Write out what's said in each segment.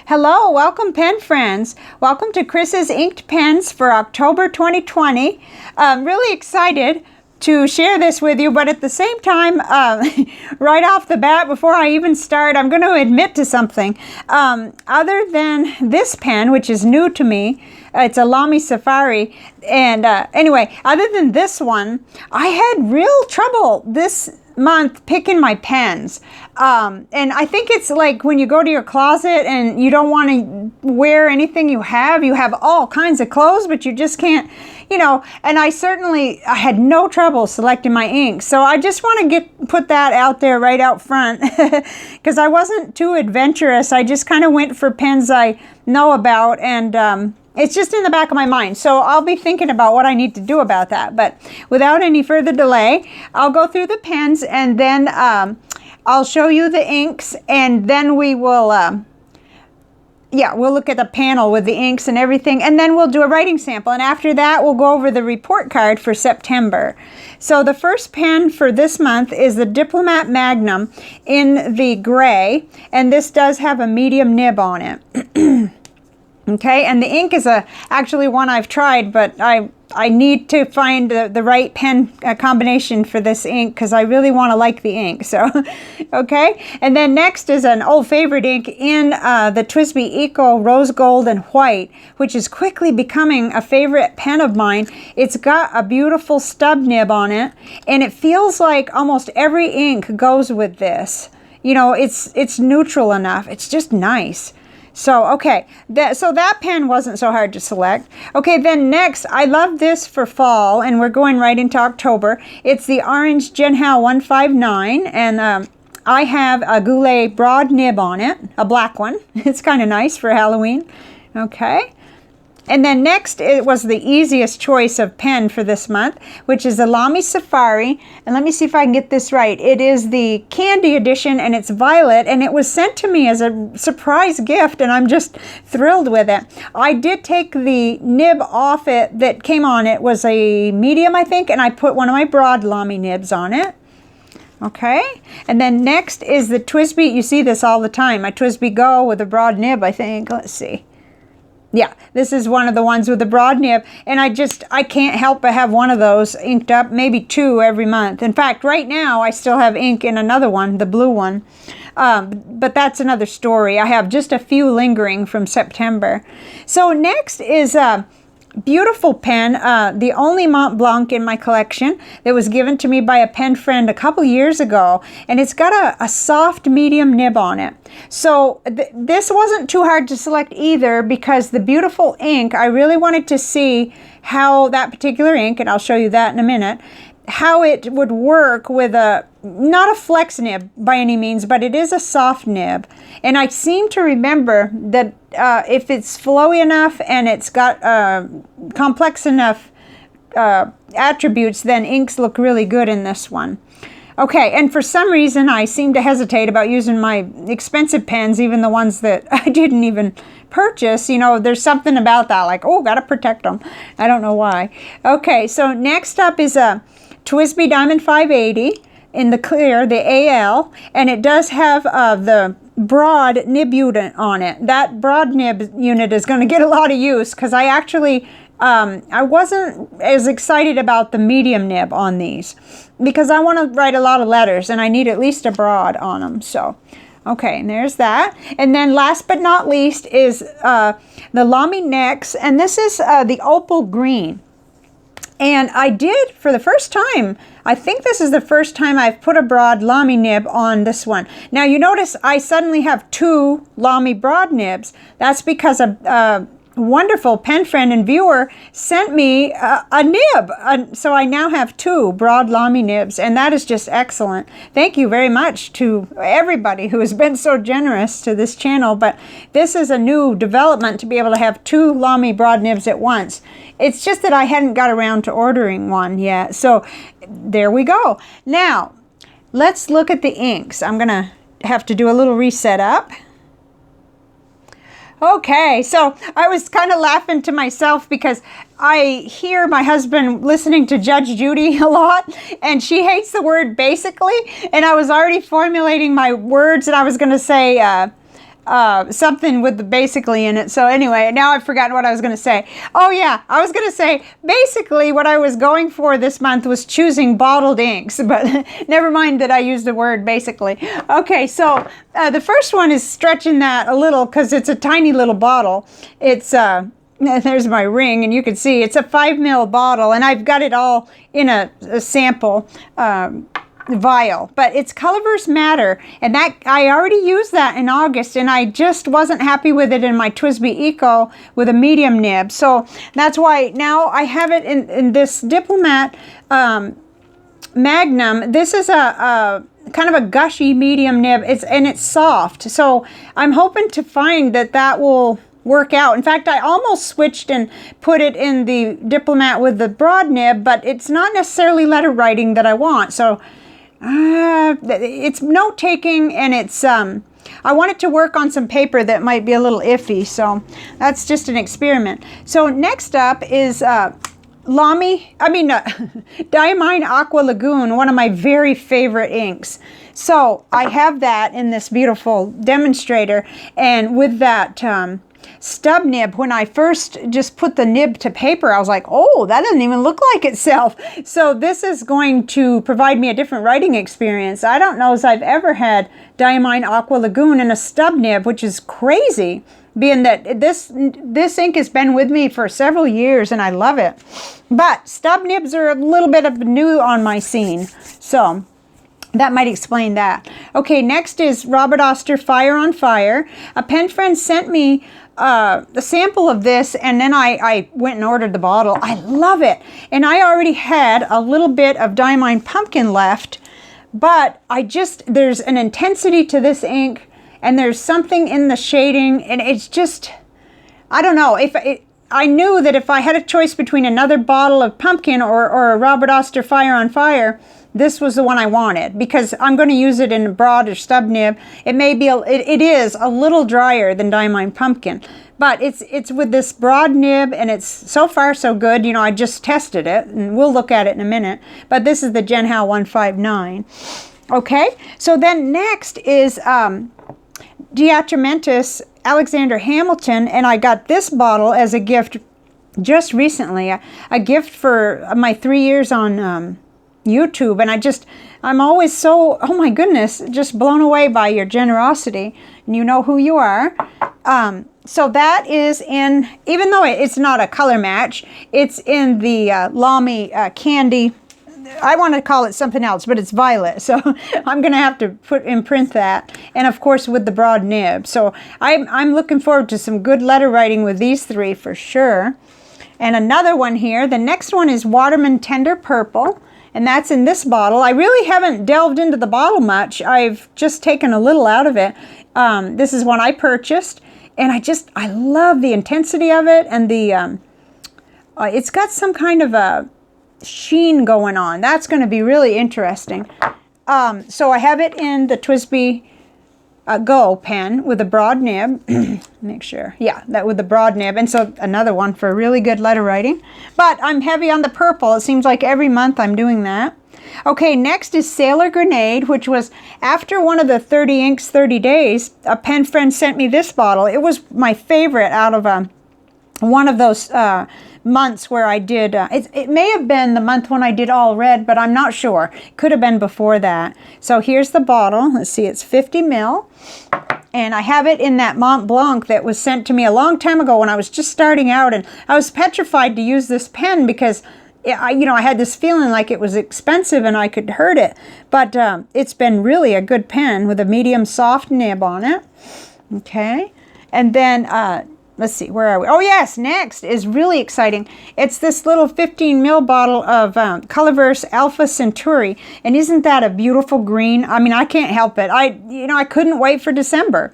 Hello, welcome pen friends. Welcome to Chris's Inked Pens for October 2020. I'm really excited to share this with you, but at the same time, right off the bat, before I even start, I'm going to admit to something. Other than this pen, which is new to me, it's a Lamy Safari, and anyway, other than this one, I had real trouble this month picking my pens, and I think it's like when you go to your closet and you don't want to wear anything you have all kinds of clothes, but you just can't, you know. And I had no trouble selecting my ink, so I just want to put that out there right out front because I wasn't too adventurous. I just kind of went for pens I know about, and it's just in the back of my mind. So I'll be thinking about what I need to do about that. But without any further delay, I'll go through the pens, and then I'll show you the inks, and then we will, we'll look at the panel with the inks and everything, and then we'll do a writing sample. And after that, we'll go over the report card for September. So the first pen for this month is the Diplomat Magnum in the gray, and this does have a medium nib on it. Okay, and the ink is actually one I've tried, but I need to find the right pen combination for this ink because I really want to like the ink. So, okay, and then next is an old favorite ink in the TWSBI Eco Rose Gold and White, which is quickly becoming a favorite pen of mine. It's got a beautiful stub nib on it, and it feels like almost every ink goes with this. You know, it's neutral enough. It's just nice. So, okay, so that pen wasn't so hard to select. Okay, then next, I love this for fall, and we're going right into October. It's the Orange Genhal 159, and I have a Goulet broad nib on it, a black one. It's kind of nice for Halloween. Okay. And then next, it was the easiest choice of pen for this month, which is the Lamy Safari. And let me see if I can get this right. It is the candy edition, and it's violet, and it was sent to me as a surprise gift, and I'm just thrilled with it. I did take the nib off it that came on it, was a medium, I think, and I put one of my broad Lamy nibs on it. Okay, and then next is the TWSBI. You see this all the time, my TWSBI Go with a broad nib, I think. Let's see. Yeah, this is one of the ones with the broad nib, and I can't help but have one of those inked up, maybe two every month. In fact, right now I still have ink in another one, the blue one, but that's another story. I have just a few lingering from September. So next is a beautiful pen, the only Mont Blanc in my collection that was given to me by a pen friend a couple years ago, and it's got a soft medium nib on it. So this wasn't too hard to select either, because the beautiful ink, I really wanted to see how that particular ink, and I'll show you that in a minute, how it would work with not a flex nib by any means, but it is a soft nib. And I seem to remember that if it's flowy enough and it's got complex enough attributes, then inks look really good in this one. Okay, and for some reason I seem to hesitate about using my expensive pens, even the ones that I didn't even purchase. You know, there's something about that, like, oh, gotta protect them. I don't know why. Okay, so next up is a TWSBI Diamond 580 in the clear, the AL, and it does have the broad nib unit on it. That broad nib unit is going to get a lot of use, because I actually I wasn't as excited about the medium nib on these, because I want to write a lot of letters and I need at least a broad on them. So okay, and there's that. And then last but not least is the Lamy NEXX, and this is the Opal Green. And I did, for the first time, I think this is the first time I've put a broad Lamy nib on this one. Now you notice I suddenly have two Lamy broad nibs. That's because a wonderful pen friend and viewer sent me a nib. So I now have two broad Lamy nibs, and that is just excellent. Thank you very much to everybody who has been so generous to this channel, but this is a new development to be able to have two Lamy broad nibs at once. It's just that I hadn't got around to ordering one yet. So there we go. Now, let's look at the inks. I'm going to have to do a little reset up. Okay, so I was kind of laughing to myself because I hear my husband listening to Judge Judy a lot, and she hates the word basically, and I was already formulating my words, and I was going to say something with the basically in it. So anyway, now I've forgotten what I was going to say. Oh yeah, I was going to say basically what I was going for this month was choosing bottled inks, but never mind that I used the word basically. Okay, so the first one is stretching that a little because it's a tiny little bottle. It's there's my ring, and you can see it's a 5 ml bottle, and I've got it all in a sample vial, but it's Colorverse Matter, and that I already used that in August, and I just wasn't happy with it in my TWSBI Eco with a medium nib. So that's why now I have it in this Diplomat Magnum. This is a kind of a gushy medium nib. It's soft, so I'm hoping to find that will work out. In fact, I almost switched and put it in the Diplomat with the broad nib, but it's not necessarily letter writing that I want. So it's note taking, and it's I want it to work on some paper that might be a little iffy, so that's just an experiment. So next up is Diamine Aqua Lagoon, one of my very favorite inks. So I have that in this beautiful demonstrator, and with that stub nib, when I first just put the nib to paper, I was like, oh, that doesn't even look like itself. So this is going to provide me a different writing experience. I don't know if I've ever had Diamine Aqua Lagoon in a stub nib, which is crazy, being that this ink has been with me for several years and I love it. But stub nibs are a little bit of new on my scene, so that might explain that. Okay, next is Robert Oster Fire on Fire. A pen friend sent me a sample of this, and then I went and ordered the bottle. I love it, and I already had a little bit of Diamine Pumpkin left, but there's an intensity to this ink, and there's something in the shading, and it's just, I don't know, I knew that if I had a choice between another bottle of pumpkin or a Robert Oster Fire on Fire, this was the one I wanted, because I'm going to use it in a broad or stub nib. It may be, it is a little drier than Diamine Pumpkin, but it's with this broad nib, and it's so far so good. You know, I just tested it, and we'll look at it in a minute, but this is the Genhao 159. Okay, so then next is Diatrementis Alexander Hamilton, and I got this bottle as a gift just recently, a gift for my 3 years on YouTube, and I'm always so, oh my goodness, just blown away by your generosity, and you know who you are. So that is in, even though it's not a color match, it's in the Lamy Candy. I want to call it something else, but it's violet, so I'm going to have to imprint that, and of course with the broad nib. So I'm looking forward to some good letter writing with these three for sure. And another one here, the next one is Watermen Tender Purple, and that's in this bottle. I really haven't delved into the bottle much. I've just taken a little out of it. This is one I purchased, and I love the intensity of it, and the it's got some kind of a sheen going on. That's going to be really interesting. So I have it in the TWSBI Go pen with a broad nib. Make sure, yeah, that with the broad nib, and so another one for really good letter writing. But I'm heavy on the purple. It seems like every month I'm doing that. Okay, next is Sailor Grenade, which was after one of the 30 inks 30 days. A pen friend sent me this bottle. It was my favorite out of one of those months where I did, it may have been the month when I did all red, but I'm not sure. It could have been before that. So here's the bottle. Let's see, it's 50 ml. And I have it in that Mont Blanc that was sent to me a long time ago when I was just starting out. And I was petrified to use this pen because I had this feeling like it was expensive and I could hurt it. But it's been really a good pen with a medium soft nib on it. Okay. And then let's see, where are we? Oh yes, next is really exciting. It's this little 15 ml bottle of Colorverse Alpha Centauri, and isn't that a beautiful green? I mean, I can't help it. I couldn't wait for December.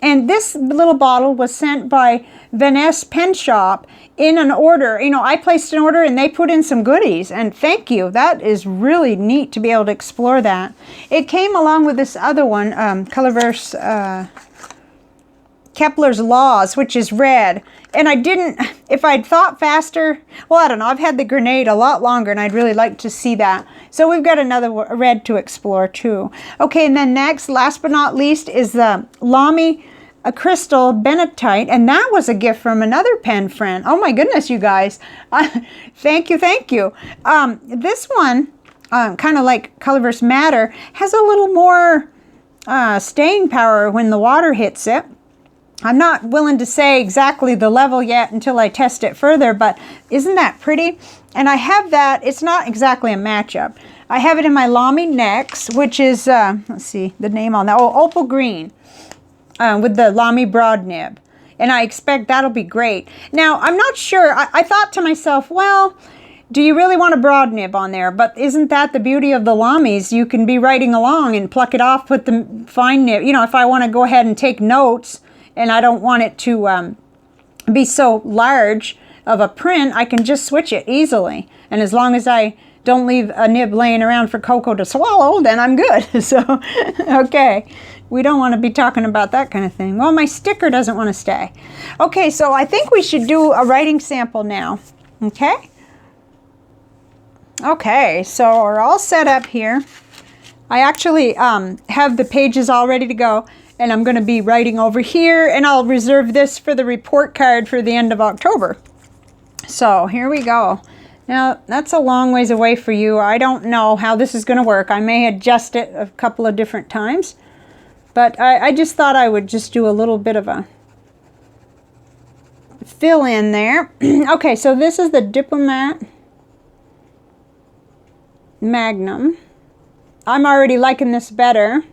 And this little bottle was sent by Vanessa Pen Shop in an order. I placed an order and they put in some goodies, and thank you. That is really neat to be able to explore that. It came along with this other one, Colorverse Kepler's Laws, which is red. And if I'd thought faster, well, I don't know, I've had the Grenade a lot longer and I'd really like to see that. So we've got another red to explore too. Okay, and then next, last but not least, is the Lamy a Crystal Benitoite, and that was a gift from another pen friend. Oh my goodness, you guys. Thank you, thank you. This one, kind of like Colorverse Matter, has a little more staying power when the water hits it. I'm not willing to say exactly the level yet until I test it further, but isn't that pretty? And I have that, it's not exactly a matchup. I have it in my Lamy NEXX, which is, let's see the name on that, Opal Green. With the Lamy broad nib, and I expect that'll be great. Now, I'm not sure. I thought to myself, well, do you really want a broad nib on there? But isn't that the beauty of the Lamys? You can be writing along and pluck it off, put the fine nib. You know, if I want to go ahead and take notes and I don't want it to be so large of a print, I can just switch it easily. And as long as I don't leave a nib laying around for Coco to swallow, then I'm good. So, okay. We don't want to be talking about that kind of thing. Well, my sticker doesn't want to stay. Okay, so I think we should do a writing sample now. Okay? Okay, so we're all set up here. I actually have the pages all ready to go, and I'm going to be writing over here, and I'll reserve this for the report card for the end of October. So here we go. Now, that's a long ways away for you. I don't know how this is going to work. I may adjust it a couple of different times. But I just thought I would just do a little bit of a fill in there. Okay, so this is the Diplomat Magnum. I'm already liking this better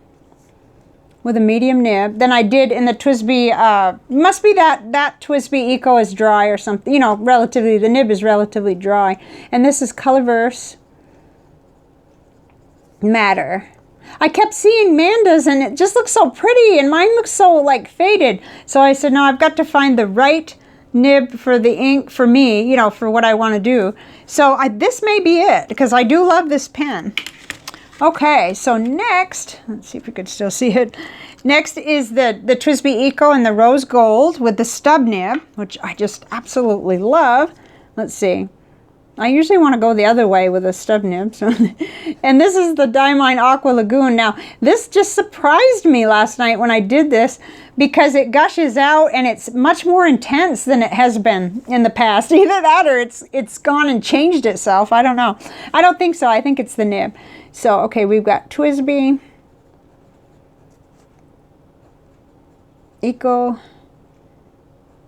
with a medium nib than I did in the TWSBI. Must be that TWSBI Eco is dry or something. You know, relatively, the nib is relatively dry. And this is Colorverse Matter. I kept seeing Manda's and it just looks so pretty, and mine looks so like faded. So I said, no, I've got to find the right nib for the ink for me, you know, for what I want to do. So this may be it, because I do love this pen. Okay, so next, let's see if we could still see it. Next is the TWSBI Eco in the rose gold with the stub nib, which I just absolutely love. Let's see. I usually want to go the other way with a stub nib. So. And this is the Diamine Aqua Lagoon. Now, this just surprised me last night when I did this, because it gushes out and it's much more intense than it has been in the past. Either that or it's gone and changed itself. I don't know. I don't think so. I think it's the nib. So, okay, we've got TWSBI Eco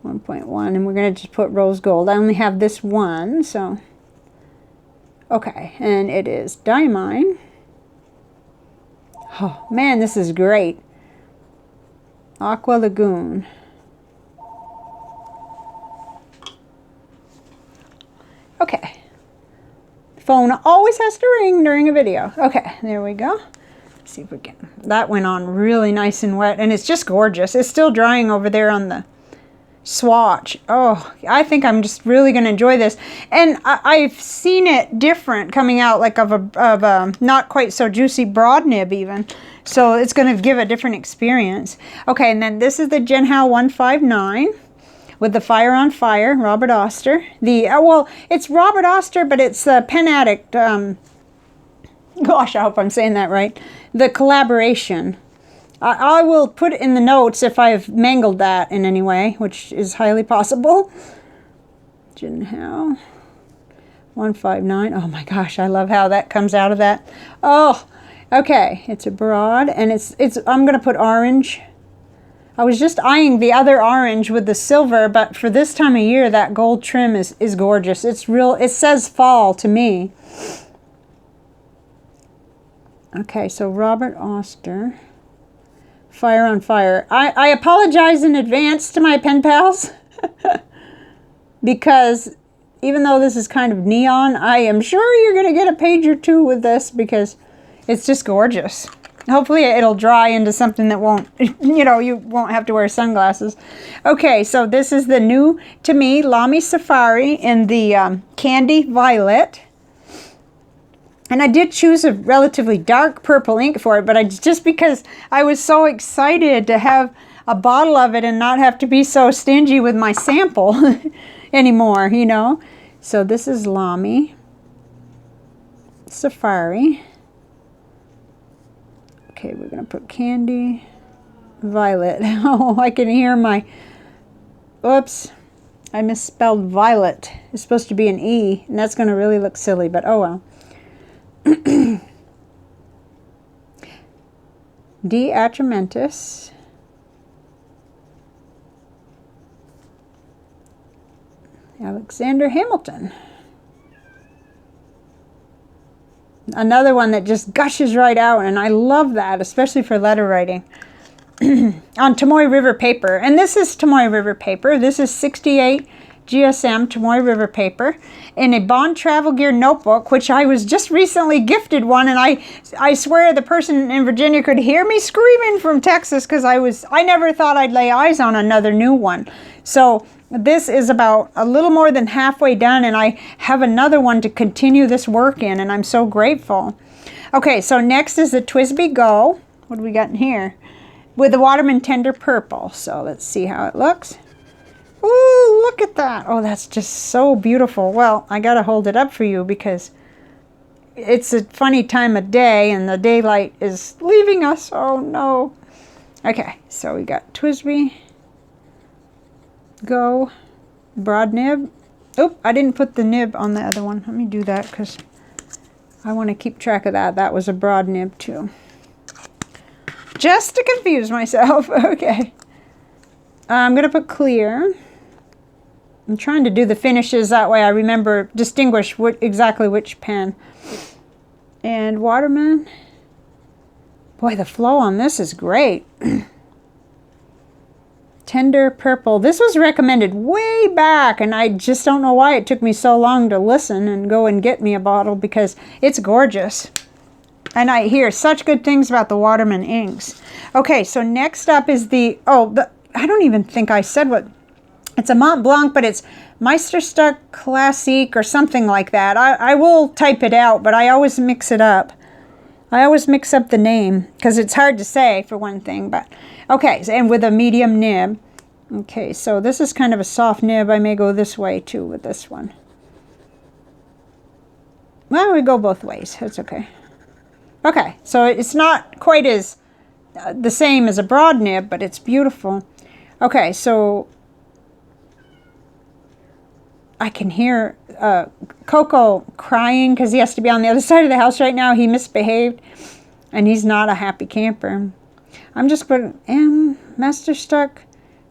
1.1, and we're going to just put rose gold. I only have this one, so... Okay, and it is Diamine. Oh, man, this is great. Aqua Lagoon. Okay. Phone always has to ring during a video. Okay, there we go. Let's see if we can... That went on really nice and wet, and it's just gorgeous. It's still drying over there on the swatch. Oh, I think I'm just really going to enjoy this. And I've seen it different coming out, like of a not quite so juicy broad nib even. So it's going to give a different experience. Okay, and then this is the Genhao 159 with the Fire on Fire, Robert Oster. Well, it's Robert Oster, but it's the Pen Addict. Gosh, I hope I'm saying that right. The collaboration. I will put it in the notes if I've mangled that in any way, which is highly possible. Genhao 159. Oh my gosh, I love how that comes out of that. Oh, okay. It's a broad, and I'm going to put orange. I was just eyeing the other orange with the silver, but for this time of year, that gold trim is gorgeous. It's real. It says fall to me. Okay, so Robert Oster. Fire on Fire. I apologize in advance to my pen pals because even though this is kind of neon, I am sure you're going to get a page or two with this because it's just gorgeous. Hopefully it'll dry into something that won't, you know, you won't have to wear sunglasses. Okay, so this is the new, to me, Lamy Safari in the Candy Violet. And I did choose a relatively dark purple ink for it, but just because I was so excited to have a bottle of it and not have to be so stingy with my sample anymore, you know. So this is Lamy Safari. Okay, we're going to put Candy. Violet. Oh, I can hear my, oops, I misspelled violet. It's supposed to be an E, and that's going to really look silly, but oh well. DeAtramentis. Alexander Hamilton. Another one that just gushes right out, and I love that, especially for letter writing. On Tomoe River paper. And this is Tomoe River paper. This is 68 GSM Tomoe River paper in a Bond Travel Gear notebook, which I was just recently gifted one, and I swear the person in Virginia could hear me screaming from Texas because I never thought I'd lay eyes on another new one. So this is about a little more than halfway done, and I have another one to continue this work in, and I'm so grateful. Okay, so next is the TWSBI Go. What do we got in here? With the Watermen Tender Purple. So let's see how it looks. Ooh, look at that. Oh, that's just so beautiful. Well, I gotta hold it up for you because it's a funny time of day and the daylight is leaving us. Oh no. Okay, so we got TWSBI Go broad nib. Oop, I didn't put the nib on the other one. Let me do that because I want to keep track of that. That was a broad nib too. Just to confuse myself. Okay. I'm going to put clear. I'm trying to do the finishes that way I remember, distinguish exactly which pen. And Watermen. Boy, the flow on this is great. Tender Purple. This was recommended way back, and I just don't know why it took me so long to listen and go and get me a bottle because it's gorgeous. And I hear such good things about the Watermen inks. Okay, so next up is the, I don't even think I said what, it's a Mont Blanc, but it's Meisterstuck Classique or something like that. I will type it out, but I always mix it up. I always mix up the name because it's hard to say for one thing, but okay, and with a medium nib. Okay, so this is kind of a soft nib. I may go this way too with this one. Well, we go both ways. That's okay. Okay, so it's not quite as the same as a broad nib, but it's beautiful. Okay, so I can hear Coco crying because he has to be on the other side of the house right now. He misbehaved, and he's not a happy camper. I'm just going to Meisterstuck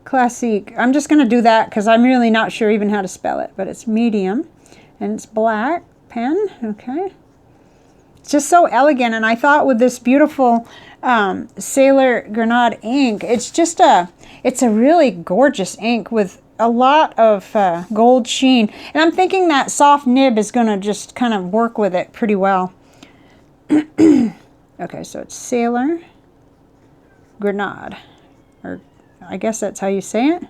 Classique. I'm just going to do that because I'm really not sure even how to spell it, but it's medium, and it's black pen. Okay. It's just so elegant, and I thought with this beautiful Sailor Grenade ink, it's a really gorgeous ink with a lot of gold sheen, and I'm thinking that soft nib is going to just kind of work with it pretty well. Okay, so it's Sailor Grenade, or I guess that's how you say it.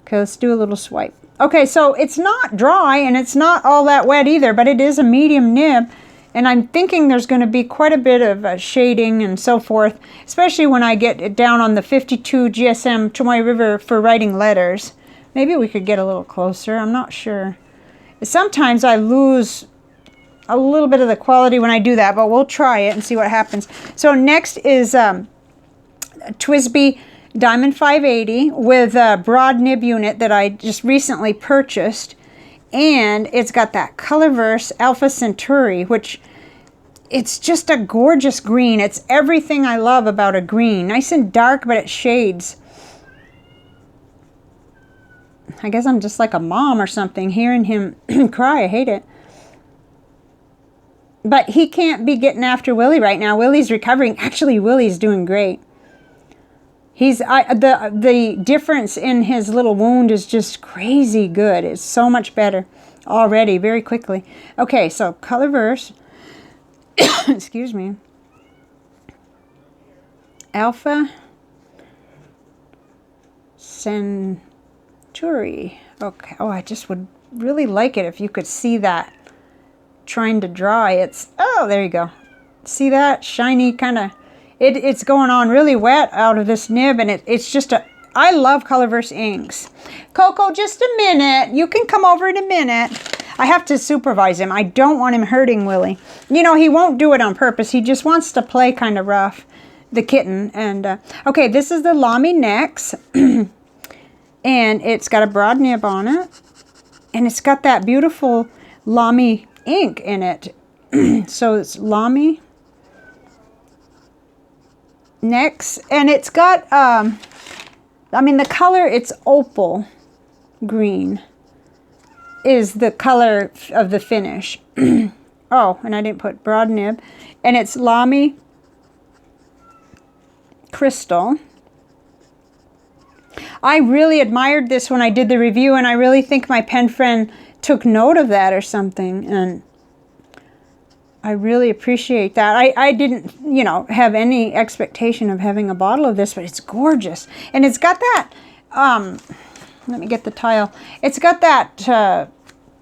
Okay, let's do a little swipe. Okay, so it's not dry, and it's not all that wet either, but it is a medium nib. And I'm thinking there's going to be quite a bit of shading and so forth, especially when I get it down on the 52 GSM Tomoe River for writing letters. Maybe we could get a little closer. I'm not sure. Sometimes I lose a little bit of the quality when I do that, but we'll try it and see what happens. So next is TWSBI Diamond 580 with a broad nib unit that I just recently purchased. And it's got that Colorverse Alpha Centauri, which it's just a gorgeous green. It's everything I love about a green. Nice and dark, but it shades. I guess I'm just like a mom or something, hearing him cry. I hate it. But he can't be getting after Willie right now. Willie's recovering. Actually, Willie's doing great. The difference in his little wound is just crazy good. It's so much better already, very quickly. Okay, so Colorverse, excuse me, Alpha Centauri. Okay, oh, I just would really like it if you could see that trying to dry. It's, oh, there you go. See that shiny kind of, it's going on really wet out of this nib, and it's just a, I love Colorverse inks. Coco, just a minute. You can come over in a minute. I have to supervise him. I don't want him hurting Willie. You know, he won't do it on purpose. He just wants to play kind of rough. the kitten. And okay, this is the Lamy NEXX, and it's got a broad nib on it, and it's got that beautiful Lamy ink in it. So it's Lamy NEXX, and it's got I mean, the color, it's opal green is the color of the finish. Oh, and I didn't put broad nib. And it's Lamy Crystal. I really admired this when I did the review, and I really think my pen friend took note of that or something, and I really appreciate that. I didn't, you know, have any expectation of having a bottle of this, but it's gorgeous. And it's got that, let me get the tile. It's got that,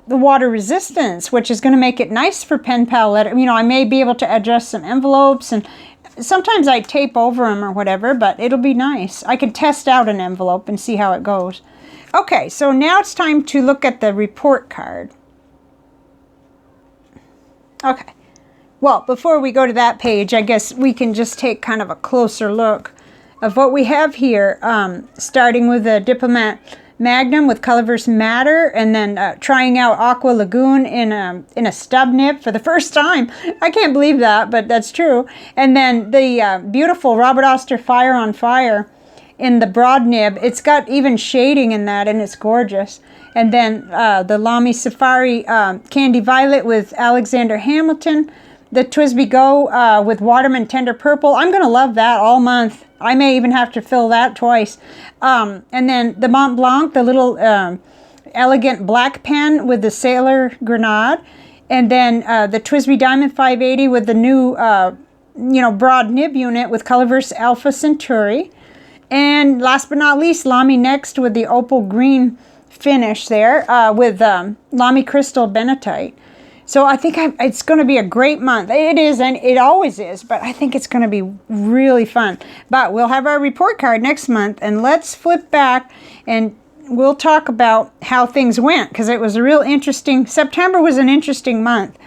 the water resistance, which is going to make it nice for pen pal letter. You know, I may be able to adjust some envelopes, and sometimes I tape over them or whatever, but it'll be nice. I can test out an envelope and see how it goes. Okay, so now it's time to look at the report card. Okay. Well, before we go to that page, I guess we can just take kind of a closer look of what we have here, starting with the Diplomat Magnum with Colorverse Matter, and then trying out Aqua Lagoon in a stub nib for the first time. I can't believe that, but that's true. And then the beautiful Robert Oster Fire on Fire in the broad nib. It's got even shading in that, and it's gorgeous. And then the Lamy Safari Candy Violet with Alexander Hamilton. The TWSBI Go with Watermen Tender Purple. I'm going to love that all month. I may even have to fill that twice. And then the Mont Blanc, the little elegant black pen with the Sailor Grenade. And then the TWSBI Diamond 580 with the new, you know, broad nib unit with Colorverse Alpha Centauri. And last but not least, Lamy NEXX with the Opal Green finish there with Lamy Crystal Benitoite. So I think it's going to be a great month. It is, and it always is, but I think it's going to be really fun. But we'll have our report card next month, and let's flip back and we'll talk about how things went, because it was a real interesting, September was an interesting month.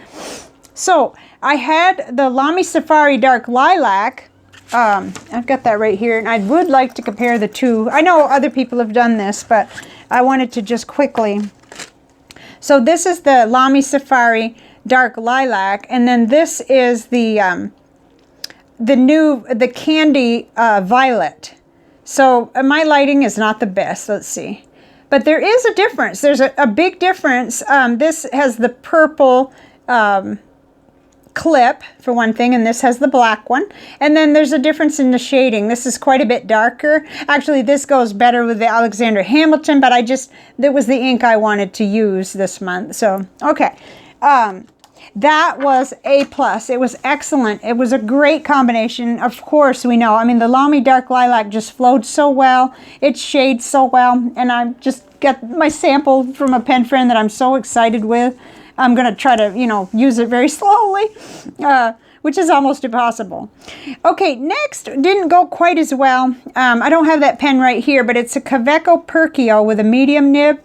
So I had the Lamy Safari Dark Lilac. I've got that right here, and I would like to compare the two. I know other people have done this, but I wanted to just quickly. So this is the Lamy Safari Dark Lilac, and then this is the Candy Violet. So my lighting is not the best. Let's see, but there is a difference. There's a big difference. This has the purple clip for one thing, and this has the black one, and then there's a difference in the shading. This is quite a bit darker. Actually, this goes better with the Alexander Hamilton, but that was the ink I wanted to use this month. So okay, that was A+. It was excellent. It was a great combination. Of course, we know, I mean, the Lamy Dark Lilac just flowed so well, it shades so well, and I just got my sample from a pen friend that I'm so excited with. I'm going to try to, you know, use it very slowly, which is almost impossible. Okay, next didn't go quite as well. I don't have that pen right here, but it's a Kaweco Perkio with a medium nib.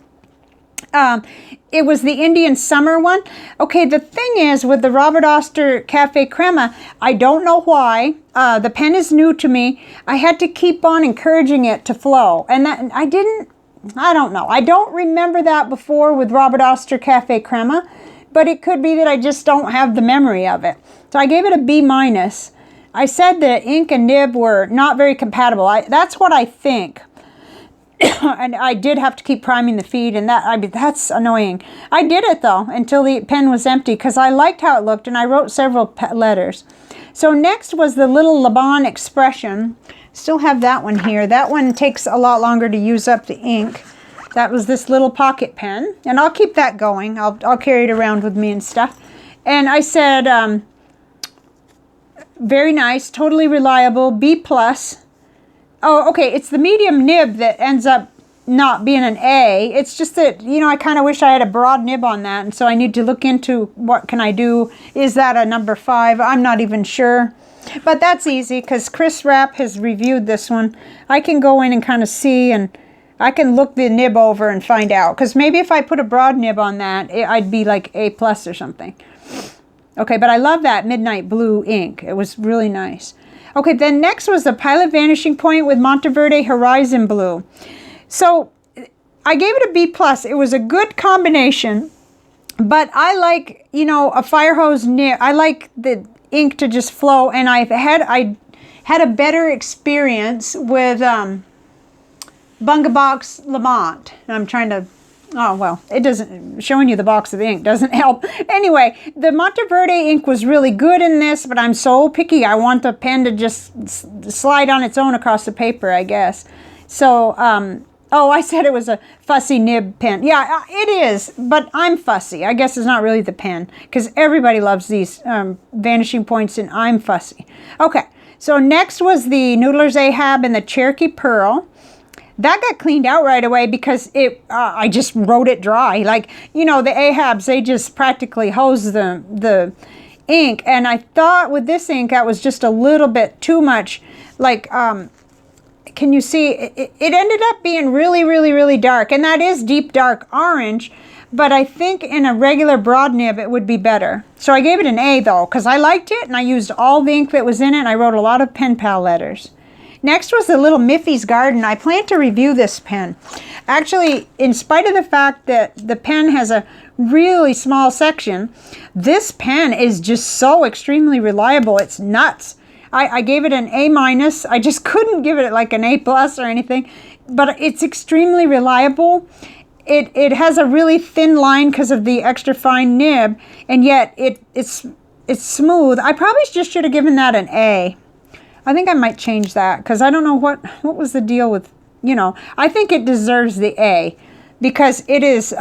It was the Indian Summer one. Okay, the thing is, with the Robert Oster Cafe Crema, I don't know why. The pen is new to me. I had to keep on encouraging it to flow, and that I don't know. I don't remember that before with Robert Oster Cafe Crema, but it could be that I just don't have the memory of it. So I gave it a B-. I said that ink and nib were not very compatible. That's what I think. And I did have to keep priming the feed, and that's annoying. I did it though until the pen was empty, because I liked how it looked, and I wrote several letters. So next was the little Labon Expression. Still have that one here. That one takes a lot longer to use up the ink. That was this little pocket pen, and I'll keep that going. I'll carry it around with me and stuff. And I said, very nice, totally reliable, B+. Oh, okay, it's the medium nib that ends up not being an A. It's just that, you know, I kind of wish I had a broad nib on that, and so I need to look into what can I do. Is that a number 5? I'm not even sure. But that's easy, because Chris Rapp has reviewed this one. I can go in and kind of see, and I can look the nib over and find out. Because maybe if I put a broad nib on that, I'd be like A+ or something. Okay, but I love that Midnight Blue ink. It was really nice. Okay, then next was the Pilot Vanishing Point with Monteverde Horizon Blue. So I gave it a B+. It was a good combination, but I like, you know, a fire hose nib. I like the ink to just flow, and I had a better experience with Bunga Box Lamont. I'm trying to, oh, well, it doesn't, showing you the box of ink doesn't help. Anyway, the Monteverde ink was really good in this, but I'm so picky. I want the pen to just slide on its own across the paper, I guess. So, oh, I said it was a fussy nib pen. Yeah, it is, but I'm fussy. I guess it's not really the pen, because everybody loves these vanishing points, and I'm fussy. Okay, so next was the Noodler's Ahab and the Cherokee Pearl. That got cleaned out right away because I just wrote it dry. Like, you know, the Ahabs, they just practically hose the ink. And I thought with this ink, that was just a little bit too much. Like, can you see? It ended up being really, really, really dark. And that is deep dark orange. But I think in a regular broad nib, it would be better. So I gave it an A, though, because I liked it. And I used all the ink that was in it. And I wrote a lot of pen pal letters. Next was the little Miffy's Garden. I plan to review this pen. Actually, in spite of the fact that the pen has a really small section, this pen is just so extremely reliable. It's nuts. I gave it an A-. I just couldn't give it like an A+ or anything, but it's extremely reliable. It has a really thin line because of the extra fine nib, and yet it's smooth. I probably just should have given that an A. I think I might change that because I don't know what was the deal with, you know, I think it deserves the A because it is,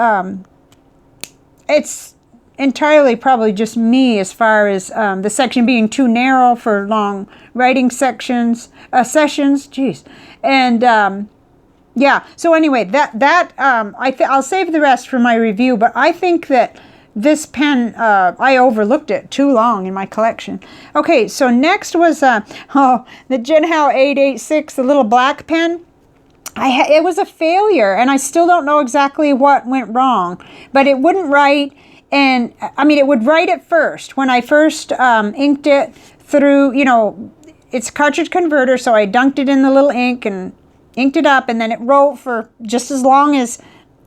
it's entirely probably just me as far as the section being too narrow for long writing sessions, geez. And yeah, so anyway, I'll save the rest for my review, but I think that this pen, I overlooked it too long in my collection. Okay, so next was the Jinhao 886, the little black pen. It was a failure, and I still don't know exactly what went wrong. But it wouldn't write, and I mean, it would write at first. When I first inked it through, you know, it's cartridge converter, so I dunked it in the little ink and inked it up, and then it wrote for just as long as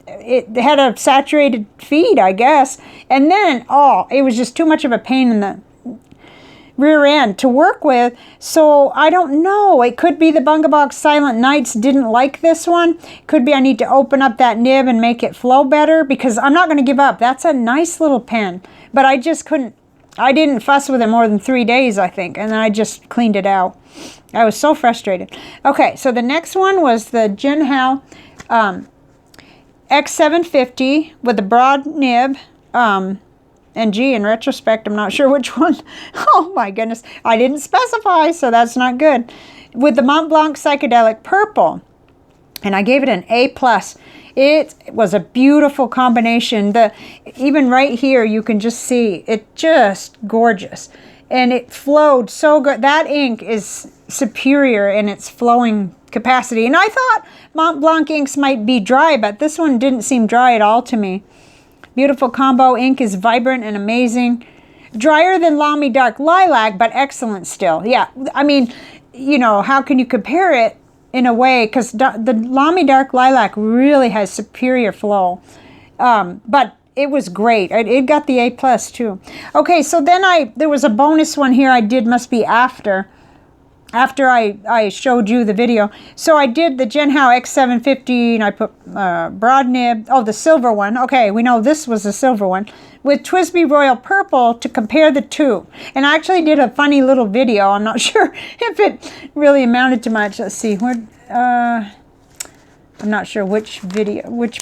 it had a saturated feed, I guess. And then, oh, it was just too much of a pain in the rear end to work with. So I don't know. It could be the Bunga Box Silent Nights didn't like this one. Could be I need to open up that nib and make it flow better, because I'm not going to give up. That's a nice little pen. But I just couldn't. I didn't fuss with it more than 3 days, I think. And then I just cleaned it out. I was so frustrated. Okay, so the next one was the Jinhao X750 with a broad nib, and gee, in retrospect, I'm not sure which one. Oh my goodness, I didn't specify, so that's not good. With the Mont Blanc Psychedelic Purple, and I gave it an A+. It was a beautiful combination. Even right here, you can just see it, just gorgeous. And it flowed so good. That ink is superior in its flowing capacity. And I thought Mont Blanc inks might be dry, but this one didn't seem dry at all to me. Beautiful combo. Ink is vibrant and amazing. Drier than Lamy Dark Lilac, but excellent still. Yeah, I mean, you know, how can you compare it in a way? Because the Lamy Dark Lilac really has superior flow. But it was great. It got the A+ too. Okay, so then there was a bonus one here I did, must be after I showed you the video. So I did the Jinhao X750, and I put broad nib, the silver one. Okay, we know this was the silver one, with Twsby Royal Purple to compare the two. And I actually did a funny little video. I'm not sure if it really amounted to much. Let's see, I'm not sure which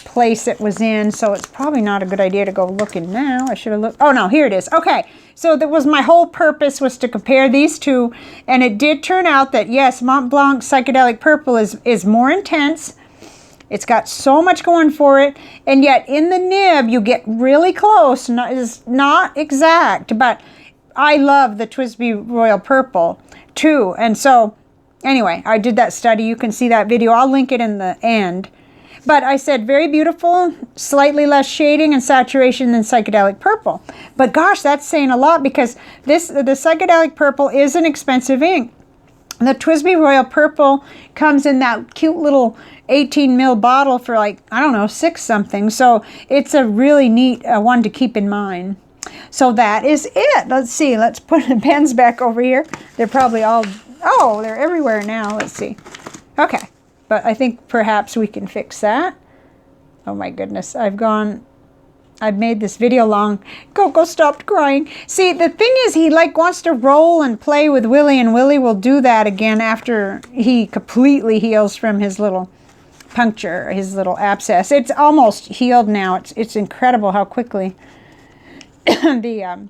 place it was in, so it's probably not a good idea to go looking now. I should have looked. Oh, no, here it is. Okay, so that was my whole purpose, was to compare these two, and it did turn out that, yes, Mont Blanc Psychedelic Purple is more intense. It's got so much going for it, and yet in the nib, you get really close. It's not exact, but I love the Twsby Royal Purple, too, and so anyway, I did that study. You can see that video. I'll link it in the end. But I said very beautiful, slightly less shading and saturation than Psychedelic Purple. But gosh, that's saying a lot, because the Psychedelic Purple is an expensive ink. The Twsby Royal Purple comes in that cute little 18 ml bottle for like, I don't know, $6 something. So it's a really neat one to keep in mind. So that is it. Let's see. Let's put the pens back over here. They're probably all, oh, they're everywhere now. Let's see. Okay. But I think perhaps we can fix that. Oh my goodness. I've made this video long. Coco stopped crying. See, the thing is, he like wants to roll and play with Willie, and Willie will do that again after he completely heals from his little puncture, his little abscess. It's almost healed now. It's incredible how quickly the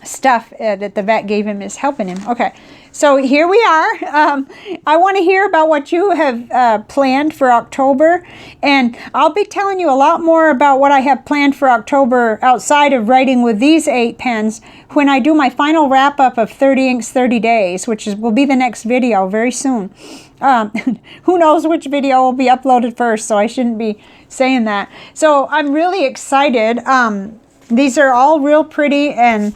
stuff that the vet gave him is helping him. Okay, so here we are. I want to hear about what you have planned for October, and I'll be telling you a lot more about what I have planned for October outside of writing with these 8 pens when I do my final wrap-up of 30 Inks 30 Days, which will be the next video very soon. Who knows which video will be uploaded first, so I shouldn't be saying that. So I'm really excited. These are all real pretty, and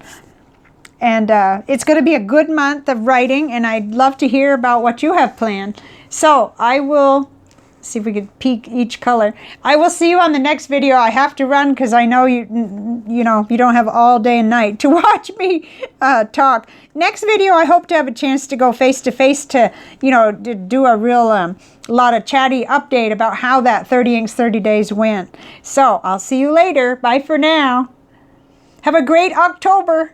it's going to be a good month of writing, and I'd love to hear about what you have planned. So I will see if we could peek each color. I will see you on the next video. I have to run because I know you don't have all day and night to watch me talk. Next video, I hope to have a chance to go face to face to do a real lot of chatty update about how that 30 Inks 30 Days went. So I'll see you later. Bye for now. Have a great October.